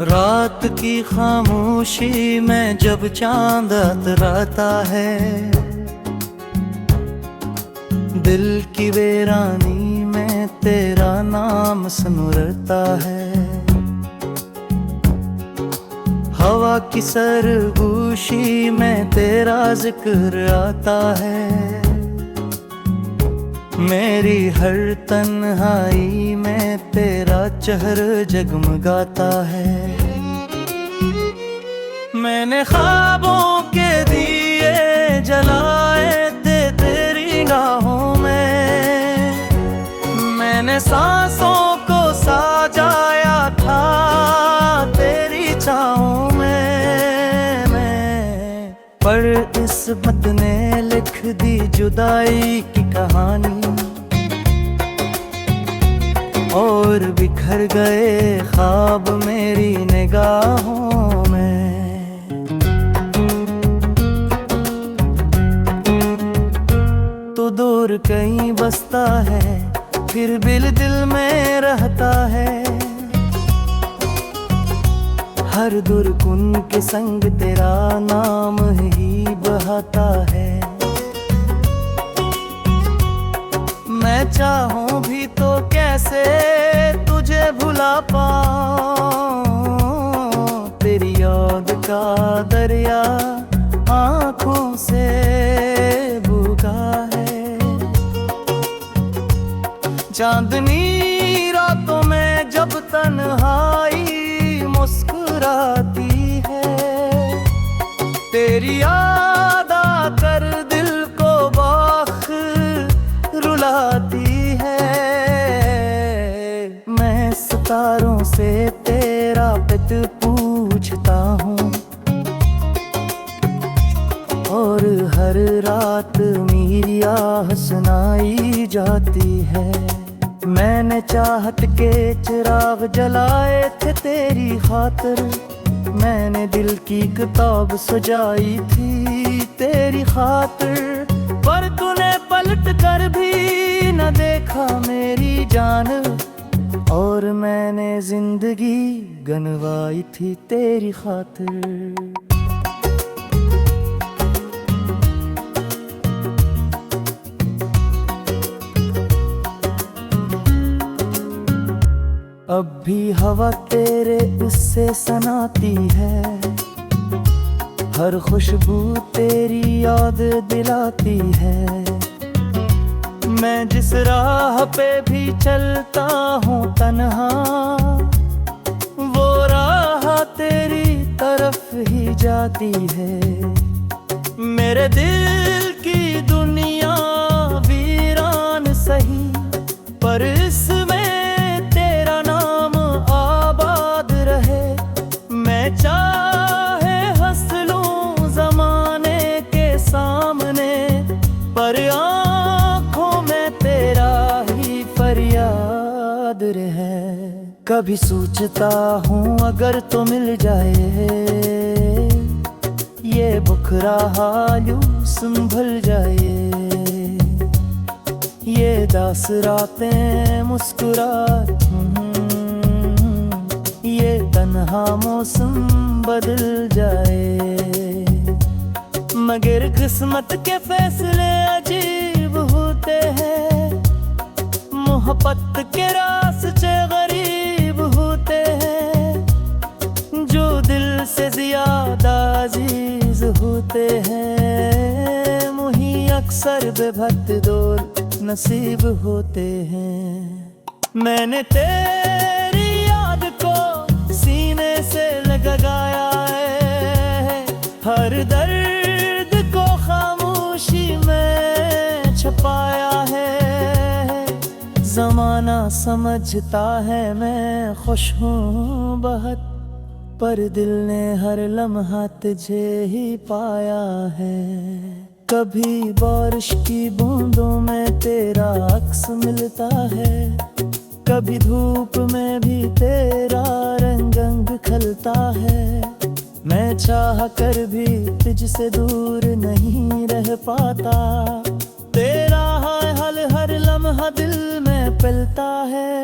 रात की खामोशी में जब चांद अतराता है, दिल की वीरानी में तेरा नाम सुनता है। हवा की सरगोशी में तेरा जिक्र आता है, मेरी हर तन्हाई में तेरा चेहरा जगमगाता है। मैंने ख्वाबों के दिए जलाए थे तेरी निगाहों में, मैंने सांसों को सजाया था तेरी छाँव में। पर किस्मत ने लिख दी जुदाई की कहानी, और बिखर गए ख्वाब मेरी निगाहों में। तो दूर कहीं बसता है, फिर दिल दिल में रहता है। हर दुर्गुन के संग तेरा नाम ही बहाता है। मैं चाहूं भी तो कैसे तुझे भुला पाऊं, तेरी याद का दरिया आँखों से भूखा है। चांदनी रातों में जब तन्हाई मुस्कुराती है, तेरी याद आकर दिल को बाख रुलाती है। मैं सितारों से तेरा पित पूछता हूँ, और हर रात मेरी आह सुनाई जाती है। मैंने चाहत के चिराग जलाए थे तेरी खातिर, मैंने दिल की किताब सजाई थी तेरी खातिर। पर तूने पलट कर भी न देखा मेरी जान, और मैंने जिंदगी गंवाई थी तेरी खातिर। अब भी हवा तेरे उससे सनाती है, हर खुशबू तेरी याद दिलाती है। मैं जिस राह पे भी चलता हूँ तन्हा, वो राह तेरी तरफ ही जाती है। मेरे दिल की दुनिया वीरान सही, पर इसमें तेरा नाम आबाद रहे। मैं चाहे हंस लूं ज़माने के सामने, पर आँखों में तेरा ही फरियाद रहे। कभी सोचता हूँ अगर तो मिल जाए, ये बुखरा हाल यूं संभल जाए। ये दास रातें मुस्कुरा, ये तन्हा मौसम बदल जाए। मगर किस्मत के फैसले अजीब होते हैं, मोहब्बत के रास्ते गरीब होते हैं। जो दिल से ज्यादा अजीज होते हैं, मुही अक्सर बेभक्त दौर नसीब होते हैं। मैंने तेरी याद को सीने से लगाया है, हर दर्द को खामोशी में छुपाया है। ज़माना समझता है मैं खुश हूँ बहुत, पर दिल ने हर लम्हा तुझे ही पाया है। कभी बारिश की बूंदों में तेरा अक्स मिलता है, कभी धूप में भी तेरा रंग खलता है। मैं चाह कर भी तुझसे दूर नहीं रह पाता, तेरा हाल हर लम्हा दिल में पलता है।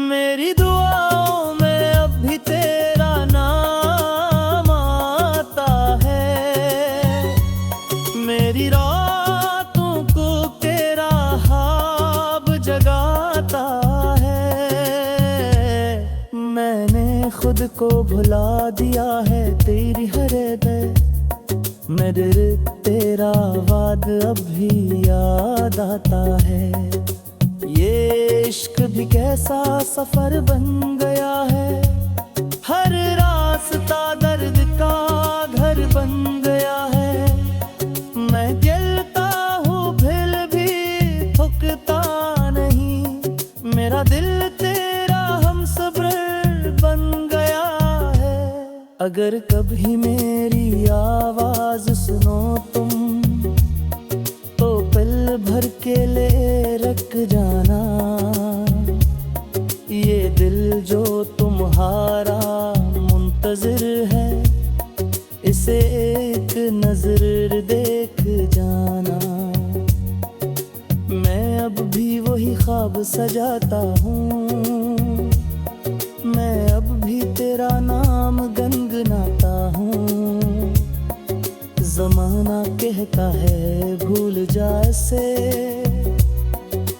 मेरी दुआओं में अब भी तेरा को भुला दिया है तेरी हृदय मेरे, तेरा वाद अब भी याद आता है। ये इश्क भी कैसा सफर बन गया है, हर रास्ता दर्द का घर बन गया है। मैं गिरता हूँ फिर भी थकता नहीं, मेरा दिल तेरा हमसब्र बन गया है। अगर कभी मेरी आवाज सुनो तुम तो पल भर के लिए रख जाना। ये दिल जो तुम्हारा मुंतज़िर है, इसे एक नजर देख जाना। मैं अब भी वही ख्वाब सजाता हूँ, मैं अब भी तेरा नाम गुनगुनाता हूँ। ज़माना कहता है भूल जा इसे,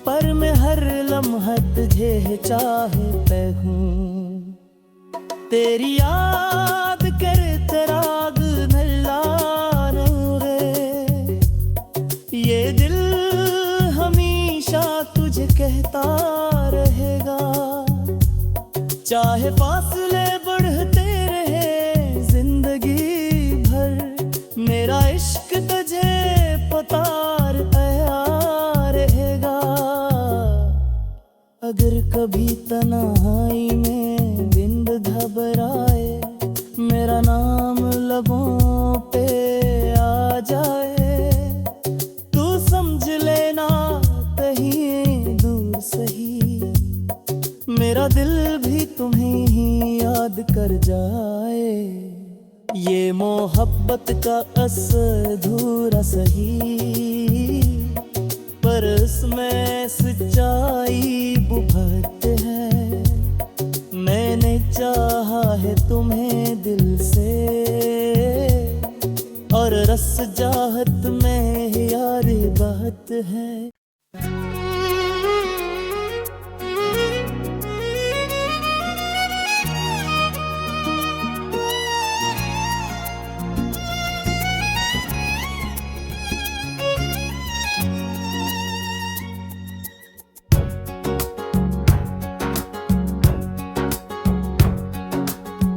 पर मैं हर लम्हा तुझे चाहता हूँ। तेरी याद करते राग नल्ला रे, ये दिल हमेशा तुझे कहता रहेगा। चाहे फासले बढ़ते रहे जिंदगी भर, मेरा इश्क तुझे पता रहेगा। अगर कभी तन्हाई में बिंद घबराए, मेरा नाम लबों पे आ जाए, तू समझ लेना कहीं दूर सही, मेरा दिल भी तुम्हें ही याद कर जाए। ये मोहब्बत का असर अधूरा सही, पर इसमें सच्चाई बुभरते है। मैंने चाहा है तुम्हें दिल से, और रस चाहत में यार बात है।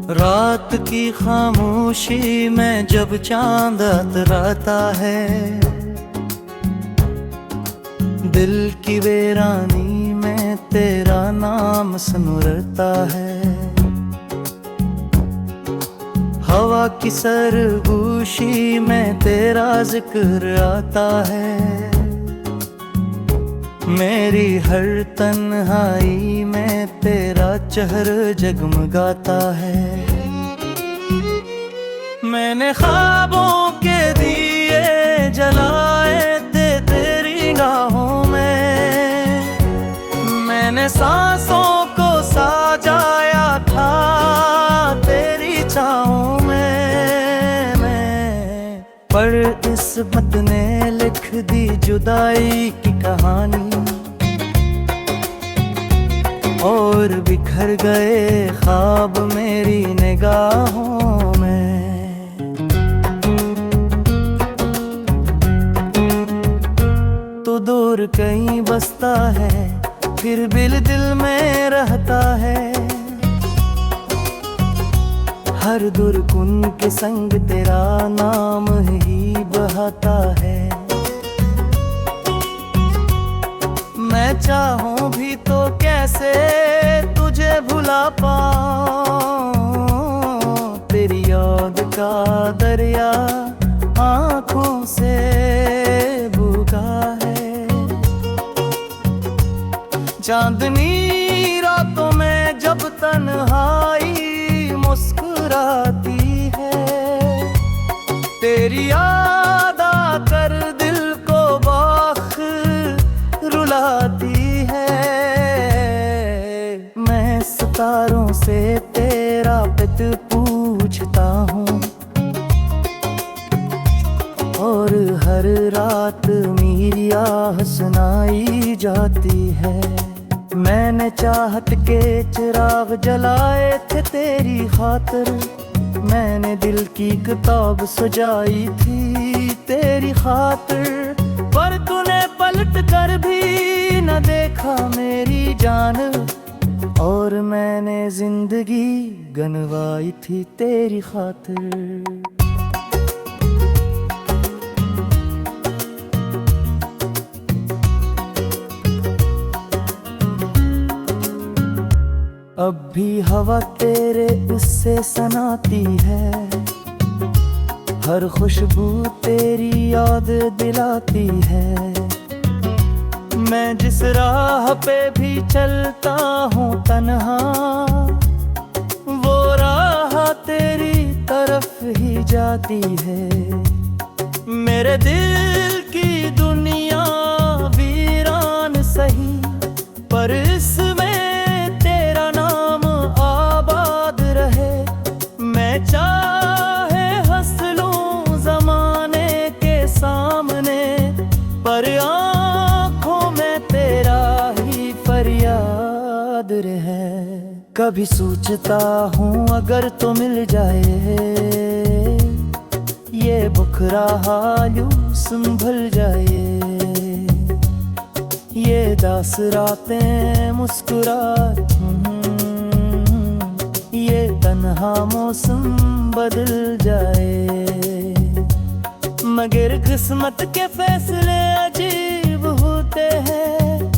रात की खामोशी में जब चांद अतराता है, दिल की वीरानी में तेरा नाम सुनता है। हवा की सरगोशी में तेरा जिक्र आता है, मेरी हर तन्हाई में तेरा चेहरा जगमगाता है। मैंने ख्वाबों के दिए जलाए थे तेरी निगाहों में, मैंने सांसों को सजाया था तेरी छाँव में। पर किस्मत ने लिख दी जुदाई की कहानी, और बिखर गए ख्वाब मेरी निगाहों में। तो दूर कहीं बसता है, फिर भी दिल में रहता है। हर दुर्गुन के संग तेरा नाम ही बहाता है। मैं चाहूं भी तो कैसे तुझे भुला पाऊं, तेरी याद का दरिया आँखों से भूखा है। चांदनी रातों में जब तन्हाई मुस्कुराती है, तेरी याद आकर दिल को बाख रुलाती है। मैं सितारों से तेरा पित पूछता हूँ, और हर रात मेरी आह सुनाई जाती है। मैंने चाहत के चिराग जलाए थे तेरी खातिर, मैंने दिल की किताब सजाई थी तेरी खातिर, पर तूने पलट कर भी न देखा मेरी जान, और मैंने जिंदगी गंवाई थी तेरी खातिर। अब भी हवा तेरे उससे सनाती है, हर खुशबू तेरी याद दिलाती है। मैं जिस राह पे भी चलता हूँ तन्हा, वो राह तेरी तरफ ही जाती है। मेरे दिल की दुनिया वीरान सही, पर इसमें चाहे हंस लूं ज़माने के सामने, पर आँखों में तेरा ही फरियाद रहे। कभी सोचता हूँ अगर तो मिल जाए, ये बुखरा हाल यूं संभल जाए, ये दास रातें मुस्कुराती, ये तन्हा मौसम बदल जाए। मगर किस्मत के फैसले अजीब होते हैं,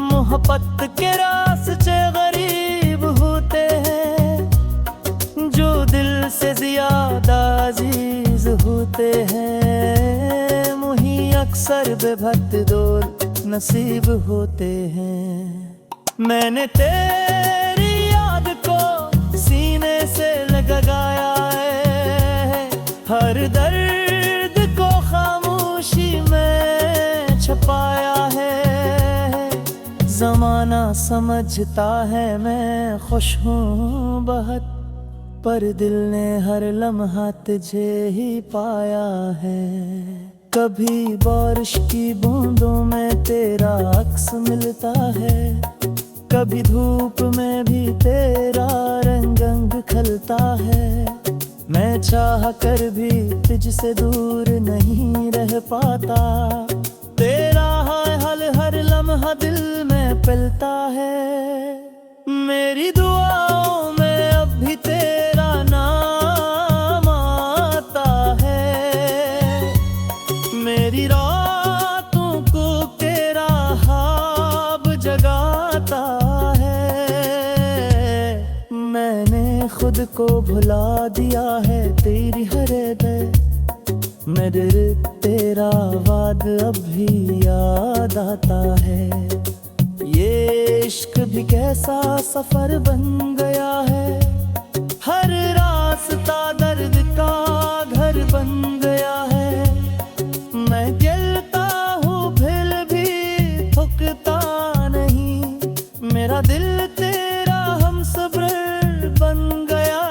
मोहब्बत के रास्ते गरीब होते हैं, जो दिल से ज्यादा अजीज होते हैं, मुही अक्सर बेभक्त दौर नसीब होते हैं। मैंने तेरी याद को सीने से लगाया है, हर दर्द को खामोशी में छुपाया है। ज़माना समझता है मैं खुश हूँ बहुत, पर दिल ने हर लम्हा तुझे ही पाया है। कभी बारिश की बूंदों में तेरा अक्स मिलता है, कभी धूप में भी तेरा रंग खलता है। मैं चाह कर भी तुझसे दूर नहीं रह पाता, तेरा हाल हर लम्हा दिल में पलता है। मेरी दुआओं में अब भी तेरा नाम आता है, मेरी रातों को तेरा ख्वाब जगाता है। मैंने खुद को भुला दिया है तेरी हर हृदय, मगर तेरा वाद अब भी याद आता है। ये इश्क भी कैसा सफर बन गया है, हर रास्ता दर्द का घर बन गया है। मैं गिरता हूँ फिर भी थकता नहीं, मेरा दिल तेरा हमसब्र बन गया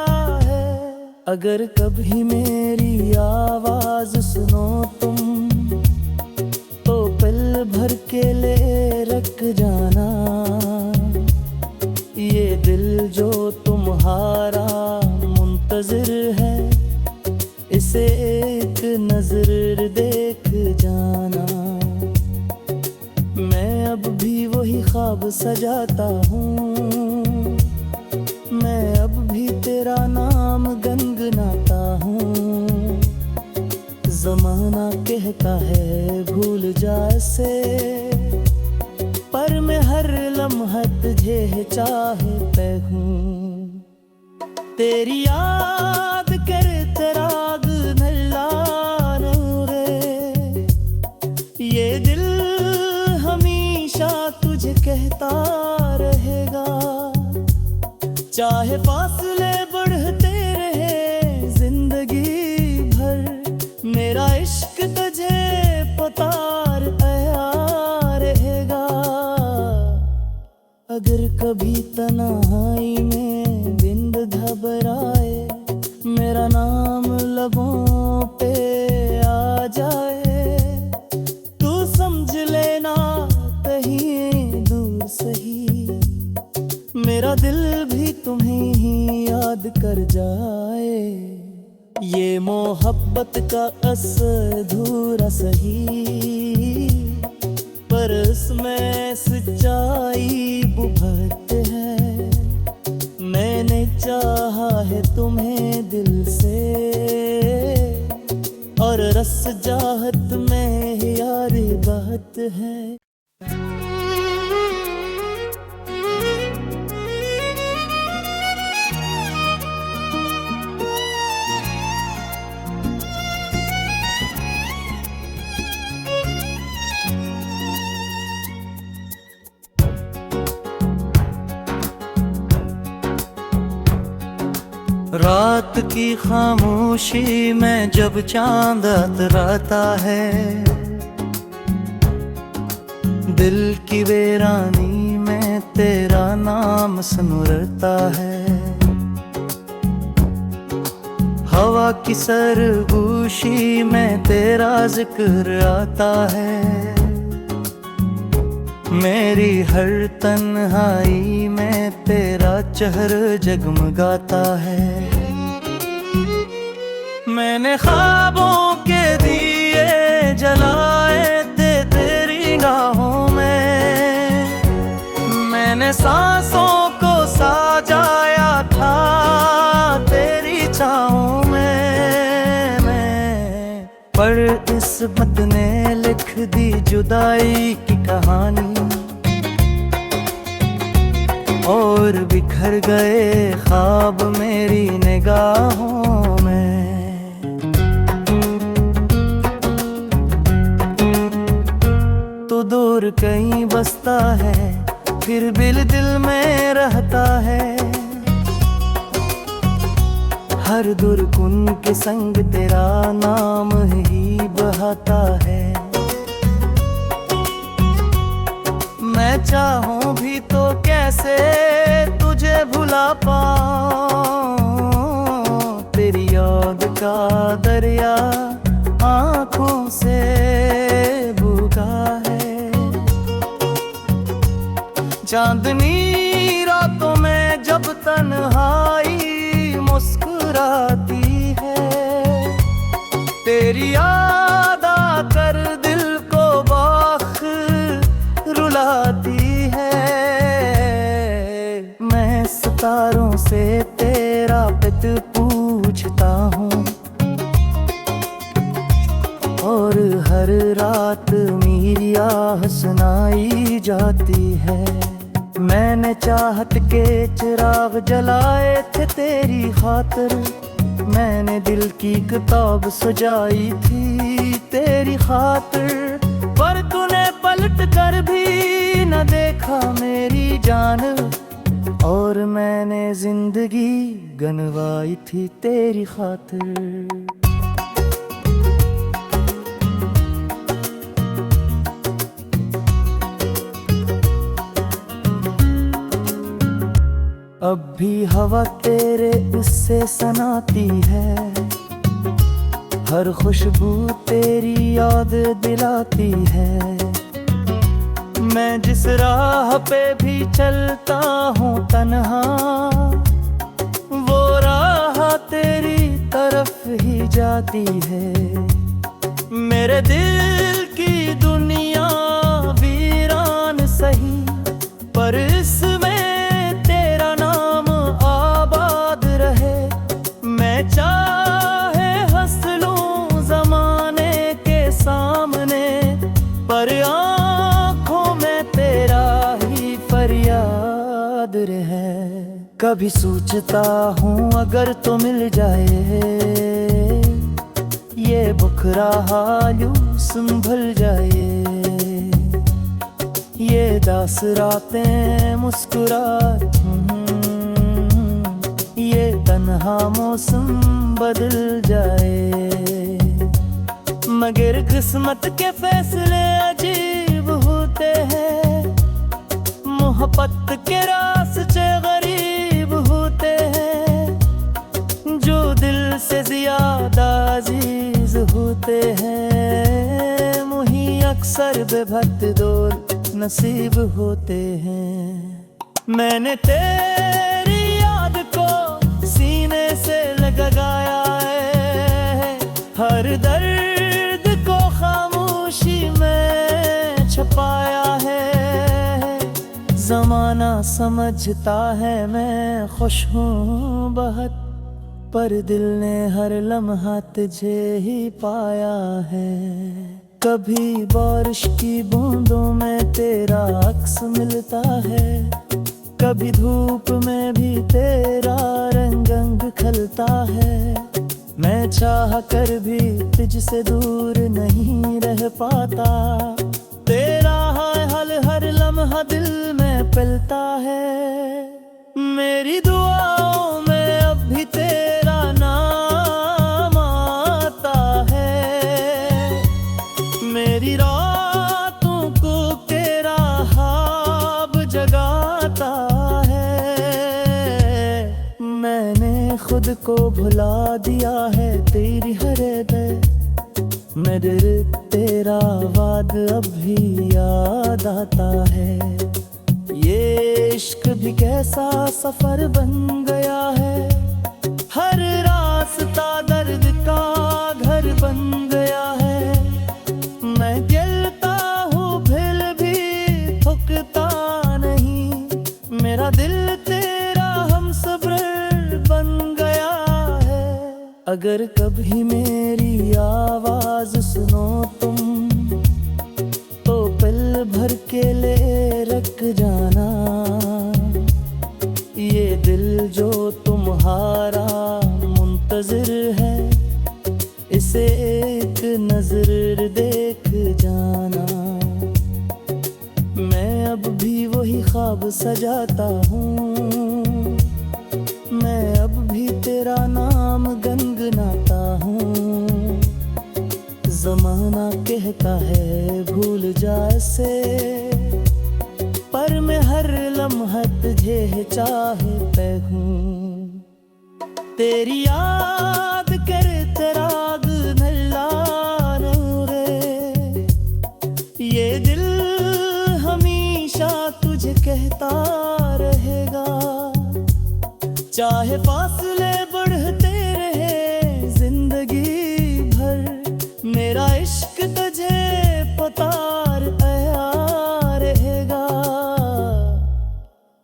है। अगर कभी मेरी आवाज सुनो तुम, तो पल भर के लिए रख जाना। ये दिल जो तुम्हारा मुंतजिर है, इसे एक नजर देख जाना। मैं अब भी वही ख्वाब सजाता हूँ, मैं अब भी तेरा नाम गुनगुनाता हूँ। ज़माना कहता है भूल जा इसे, पर मैं हर लम्हा तुझे चाहता हूँ। तेरी याद करते राग नल्ला रे, ये दिल हमेशा तुझे कहता रहेगा। चाहे फासले बढ़ते रहे जिंदगी भर, मेरा इश्क तुझे पता रहेगा। अगर कभी तन्हाई में बिंद घबराए, मेरा नाम लबों पे आ जाए, तू समझ लेना कहीं दूर सही। दिल भी तुम्हें ही याद कर जाए। ये मोहब्बत का असर अधूरा सही, पर इसमें सच्चाई बुभरते है। मैंने चाहा है तुम्हें दिल से, और रस चाहत में यार बात है। रात की खामोशी में जब चांद अतराता है, दिल की वीरानी में तेरा नाम सुनता है। हवा की सरगोशी में तेरा जिक्र आता है। मेरी हर तन्हाई में तेरा चेहरा जगमगाता है। मैंने ख्वाबों के दिए जलाए थे तेरी निगाहों में, मैंने सांसों को सजाया था तेरी छाँव में। पर किस्मत ने लिख दी जुदाई की कहानी, और बिखर गए ख्वाब मेरी निगाहों में। तो दूर कहीं बसता है, फिर दिल दिल में रहता है। हर दुर्गुन के संग तेरा नाम ही बहाता है। मैं चाहूं भी तो कैसे तुझे भुला पाऊं, तेरी याद का दरिया आँखों से भूखा है। चांदनी रातों में जब तन्हाई मुस्कुराती है, तेरी याद आकर दिल को बाख रुलाती है। मैं सितारों से तेरा पित पूछता हूँ, और हर रात मेरी आह सुनाई जाती है। मैंने चाहत के चिराग जलाए थे तेरी खातिर, मैंने दिल की किताब सजाई थी तेरी खातिर। पर तूने पलट कर भी न देखा मेरी जान, और मैंने जिंदगी गंवाई थी तेरी खातिर। अब भी हवा तेरे उससे सनाती है, हर खुशबू तेरी याद दिलाती है। मैं जिस राह पे भी चलता हूँ तन्हा, वो राह तेरी तरफ ही जाती है। मेरे दिल की दुनिया वीरान सही, पर इसमें तेरा नाम आबाद रहे। मैं चाहे हंस लूं ज़माने के सामने, पर आँखों में तेरा ही फरियाद रहे। कभी सोचता हूँ अगर तो मिल जाए, ये बुखरा हाल यूं संभल जाए। ये दास रातें मुस्कुरा, ये तन्हा मौसम बदल जाए। मगर किस्मत के फैसले अजीब होते हैं, मोहब्बत के रास्ते गरीब होते हैं। जो दिल से ज्यादा अजीज होते हैं, मुही अक्सर बेभक्त दौर नसीब होते हैं। मैंने तेरी याद को सीने से लगाया है, हर दर्द को खामोशी में छुपाया है। ज़माना समझता है मैं खुश हूँ बहुत, पर दिल ने हर लम्हा तुझे ही पाया है। कभी बारिश की बूंदों में तेरा अक्स मिलता है, कभी धूप में भी तेरा रंग खलता है। मैं चाह कर भी तुझसे दूर नहीं रह पाता, तेरा हाय हाल हर लम्हा दिल में पलता है। मेरी दुआओं में अब भी तेरा नाम आता है, मेरी रातों को तेरा ख्वाब जगाता है। मैंने खुद को भुला दिया है तेरी हर दर, मेरे तेरा वाद अब भी याद आता है। ये इश्क भी कैसा सफर बन गया है, हर रास्ता दर्द का घर बन गया है। मैं गिरता हूँ फिर भी थकता नहीं, मेरा दिल तेरा हमसब्र बन गया है। अगर कभी मेरी आवाज सुनो तुम, तो पल भर के लिए रख जाना। ये दिल जो तुम्हारा मुंतज़िर है, इसे एक नजर देख जाना। मैं अब भी वही ख्वाब सजाता हूँ, मैं अब भी तेरा नाम गुनगुनाता हूँ। ज़माना कहता है भूल जा इसे, पर मैं हर लम्हा तुझे चाहता हूँ। तेरी याद करते राग नल्ला रे, ये दिल हमेशा तुझे कहता रहेगा। चाहे फासले बढ़ते रहे जिंदगी भर, मेरा इश्क तुझे पता रहेगा।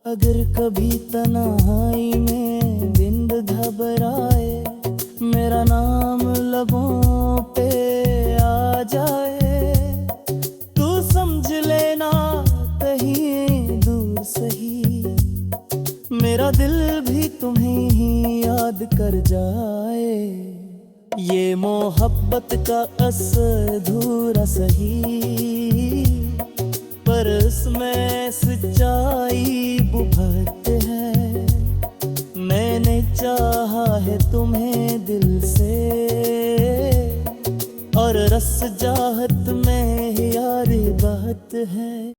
अगर कभी तन्हाई में बिंद घबराए, मेरा नाम लबों पे आ जाए, तू समझ लेना कहीं दूर सही, मेरा दिल भी तुम्हें ही याद कर जाए। ये मोहब्बत का असर अधूरा सही, पर इसमें सच्चाई बुभरते है। मैंने चाहा है तुम्हें दिल से, और रस चाहत में यार बात है।